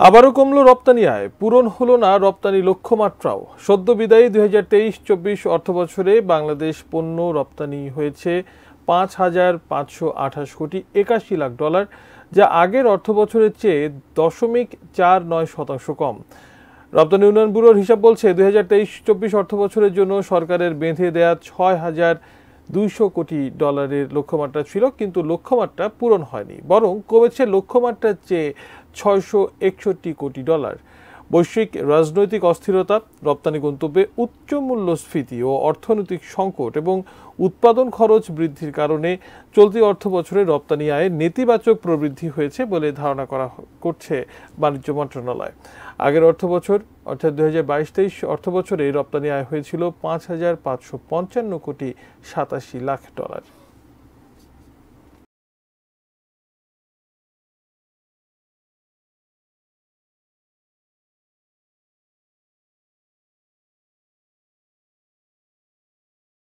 আবারও কমল রপ্তানি আয়, পূরণ হলো না রপ্তানি লক্ষ্যমাত্রাও। সদ্য বিদায়ী 2023-24 অর্থবছরে বাংলাদেশ পণ্য রপ্তানি হয়েছে 5,528 কোটি 81 লাখ ডলার, যা আগের অর্থবছরের চেয়ে 0.49% কম। রপ্তানি উন্নয়ন ব্যুরোর হিসাব বলছে 2023-24 অর্থবছরের জন্য সরকারের বেঁধে দেয়া 6,200 কোটি ডলারের লক্ষ্যমাত্রা ছিল, কিন্তু লক্ষ্যমাত্রা পূরণ হয়নি, বরং কমেছে লক্ষ্যমাত্রার চেয়ে 661 কোটি ডলার। বৈশ্বিক রাজনৈতিক অস্থিরতা, রপ্তানি গন্তব্যে উচ্চ মূল্যস্ফীতি ও অর্থনৈতিক সংকট এবং উৎপাদন খরচ বৃদ্ধির কারণে চলতি অর্থবছরে রপ্তানি আয়ে নেতিবাচক প্রবৃদ্ধি হয়েছে বলে ধারণা করছে বাণিজ্য মন্ত্রণালয়। আগের অর্থবছর অর্থাৎ 2022-23 অর্থবছরে রপ্তানি আয় হয়েছিল 5,555 কোটি 87 লাখ ডলার।